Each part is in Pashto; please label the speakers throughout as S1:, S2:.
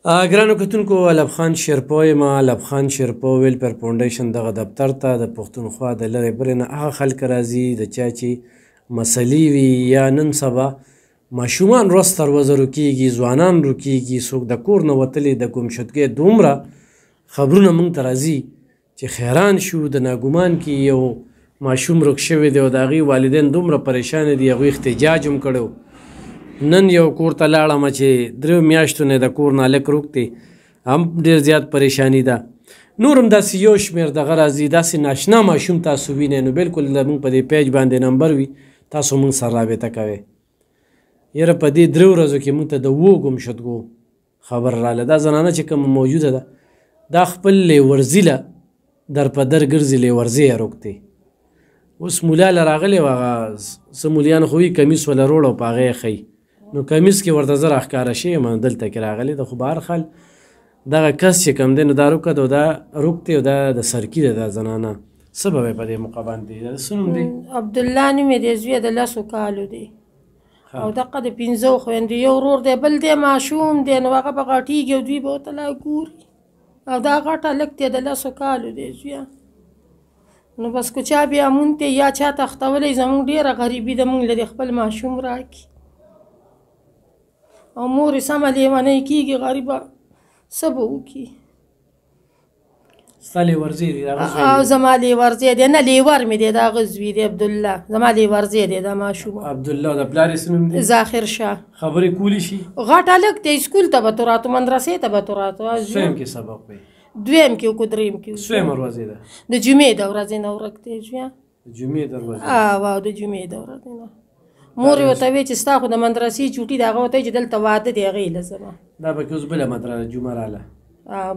S1: ګرانو کتونکو الب خان شیرپو یم. الب خان شیرپو ویلفیر فاونډیشن دغه دفتر ته د پښتونخوا د لرې برې نه هغه خلک راځي د چا چې مسلې وي یا نن سبا ماشومان ورځ تر ورځه روکېږي، ځوانان روکېږي، څوک د کور نه وتلي د ګمشدګۍ دومره خبرونه موږ ته راځي چې حیران شو. د ناګومان کې یو ماشوم روک شوی دی او د هغې والدین دومره پریشانه دي، هغوی احتجاج هم کړی. نن یو کور ته لاړم چې 3 میاشتو نه د کور نه هلک روک دی، هم ډېر زیات پریشاني ده. نور هم داسې یو شمېر دغه راځي، داسې ناشنا ماشوم تاسو وینئ نو بلکل زموږ په دې پیج باندې نمبر وي، تاسو موږ سره رابطه کوئ. یاره په دې 3 ورځو کې موږ ته د 7 ګمشدګو خبر راغله. دا زنانه چې کومه موجوده ده دا خپل لیورزي له در په در ګرځي، لیورزي یې روک دی. اوس مولا له راغلی و، هغه څه مولیان خو وي کمیس وله روړ او په هغه یې ښیي، نو کمیس کې ورته زه راښکاره شوی یم دلته کې راغلی ده. خو به هر حال دغه کس چې کوم دی نو دا روکه ده او دا روک دی او دا د سرکي ده. دا زنانه څه به وی په دې موقع باندې؟ څه نوم دی؟
S2: عبدالله نوم یې دی، زوی د 10 کالو دی او دقه د 15 خویندې، یو ورور دی، بل دی ماشوم دی، نو هغه به غټېږي او دوی به ورته لا ګوري. او دا غټ هلک دی د 10 کالو دی زویه. نو بس که چا بیا مونږ ته یا چا تختولی، زموږ ډېره غریبي ده، مونږ له دې خپل ماشوم راکړي او مور یې سمه لیونۍ کېږي، غریبه څه به وکړي.
S1: ستا لیورزی دی؟
S2: او زما لیورزی دی، نه لیور مې دی، د هغه زوی دی عبدالله، زما لیورزی دی دا ماشوم.
S1: عبدالله د پلار یې څه نوم دی؟
S2: ذاخر شاه.
S1: خبرې کولی شي؟
S2: غټ هلک دی، سکول ته به تو راتو، مدرسې ته به تو راتو.
S1: څویم کې سبق وی؟
S2: 2م کې وکړو، 3م کې.
S1: څویمه ورځې ده؟
S2: د جمعې د ورځې نه ورک دی زویه.
S1: د جمعې د ورځې؟
S2: او د جمعې د ورځې نه. مور یې ورته وی چې ستا خو د مدرسې چوټي ده، هغه ورته وی چې دلته واده دی، هغې له زما.
S1: دا به کې اوس بله جمعه راله؟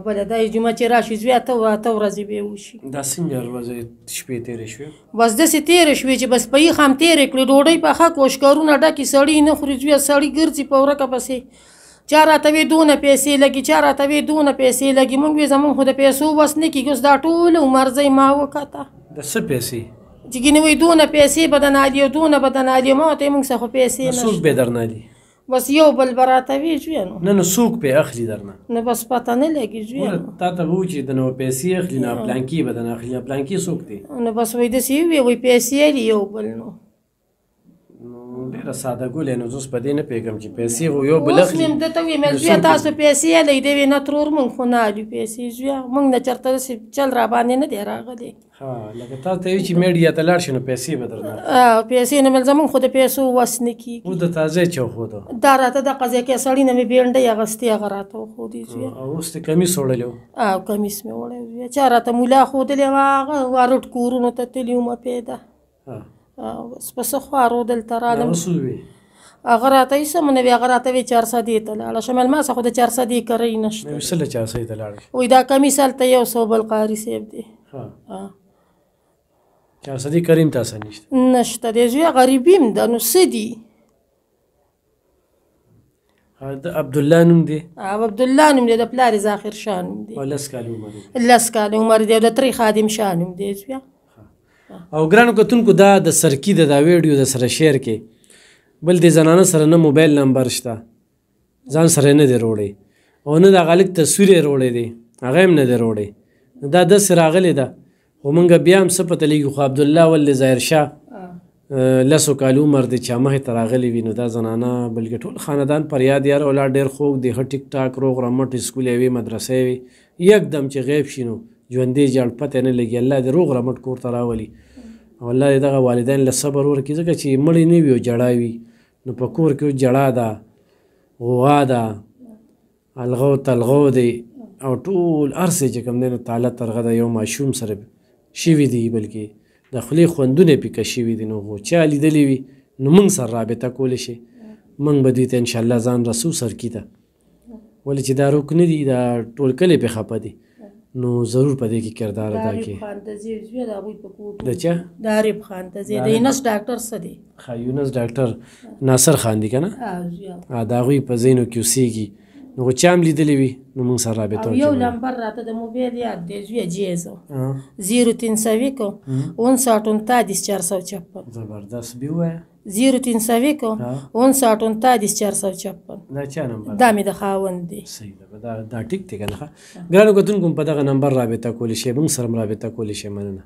S2: بله دا جمعه چې راشي زویه، اته ورځې به یې وشي.
S1: دا څنګه ورځې شپې تېرې شوې؟
S2: بس داسې تېرې شوې چې بس په یخ هم تېرې کړې، ډوډۍ پخه کوشکارونه ډکې، سړي نه خوري زویه، سړي ګرځي په ورکه پسې. چا راته وی دونه پیسې لګي، چا راته وی دونه پیسې لګي. مونږ وی زمونږ خو د پیسو وس نه کېږي. اوس دا ټول عمر زی ما وکته
S1: د څه پیسې
S2: چې ګینې وی دونه پیسې به درنه دي او دونه به درنه دي. ما ورته موږ څه خو پیسې نشته.
S1: څوک به درنه دي؟
S2: بس یو بل به راته وی زویه.
S1: نه څوک پې اخلي درنه؟
S2: نه بس پته نه لګي زویه.
S1: تا ته به و چې د نو پیسې اخلي، نه پلانکي به درنه اخلي. پلانکي څوک دی؟
S2: نو بس وی داسې وی وی پیسې دي یو بل. نو
S1: ډېره ساده ګولې، نو زه اوس په دې نه پوهېږم چې پیسې خو یو بل اخلي.
S2: اوس مې درته ویم زویه تاسو پیسې لئ، دی وی نه ترور مونږ خو نه اخلو پیسې زویه، مونږ نه چېرته داسې چل را باندې نه دی راغلی.
S1: ها لکه تا ته وي چې میډیا ته لاړ شي نو پیسې به درنه
S2: پیسې نه مل، زمونږ خو د پیسو وس نه کېږي.
S1: اوس د تازه چوښودو
S2: دا راته د قضیه کې سړي نه مې بېنډۍ اغوستې، هغه راته وښودې زویه.
S1: او اوس دې کمیس وړلی و؟
S2: او کمیس مې وړی زویه. چا راته مولا ښودلی وه، هغه وارټ کورونو ته تللي ومه پیدا. بس په څه خوارو دلته رالم. هغه راته هېڅ هم نه وي، هغه راته وی 400 ته لاړه شم. ما څه خو د 400 کرۍ نشته.
S1: څه له 400 ته لاړه؟
S2: وایي دا کمیس هلته 100 بل قاري صاحب دی.
S1: 400 کرۍ هم تاسو نشته؟
S2: نشته دی زویه، غریبي هم ده. نو څه دي؟
S1: د عبدالله نوم دی؟
S2: عبدالله نوم دی، د پلار یې ذاخر شاه نوم دی.
S1: او 10 کاله عمر دی؟
S2: 10 کاله عمر دی او د ترې خادم شاه نوم دی زویه.
S1: او ګرانو کتونکو دا د سرکي د دا ویډیو د سره شیر کې بل د زنانه سره نه موبایل نمبر شته، ځان سره نه دی روړی، او نه د هغه هلک تصویر یې روړی دی، هغه هم نه دی روړی. دا داسې راغلی ده. خو موږ بیا هم څه پته لګي، خو عبدالله ولې ظاهر شاه 10 کاله عمر دی چې مخې ته راغلی وي. نو دا زنانه بلکې ټول خاندان پر یاد یاره اولاد ډېر خوږ دی، ښه ټیک ټاک روغ رمټ اسکول یې وي، مدرسه یې وي. یکدم چې غیب شي نو ژوندی جاړ پته نه لګي. الله دې روغ رمټ کور ته راولي او الله دې دغه والدین له صبر ورکړي، ځکه چې مړی نه وي او جړا وي نو په کور کې جړا ده، غوا ده، الغو تلغو دی او ټول هر څه چې کوم دی نو تاله ترغه ده. یو ماشوم سره شوي دي، بلکې د خولې خوندونه پیکه شوي دي. نو خو چا لیدلی وي نو موږ سره رابطه کولی شي، موږ به دوی ته انشاءالله ځان رسو سرکي ته. ولې چې دا روک نه دي، دا ټول کلی پې خفه دي، نو ضرور په دې کې کردار ادا کړي. د چا؟
S2: د عارف خان ته ځي، د یونس ډاکټر څه دی؟
S1: ښه یونس ډاکټر ناصر خان دی که نه؟ د هغوی په ځایونو کې اوسېږي. نو خو چا هم لیدلی وي نو موږ سره رابطه وکړي.
S2: یو نمبر راته د موبایل یاد دی زویه، جیزو 0301 59 29 456.
S1: زبردست بیا ووایه.
S2: 0301 59 456
S1: دا چا نمبر
S2: دا مې د خاوند دی.
S1: صحیح ده دا ټیک دی که نه ښه ګرانو کتونکو په دغه نمبر رابطه کولی شئ موږ سره هم رابطه کولی شئ مننه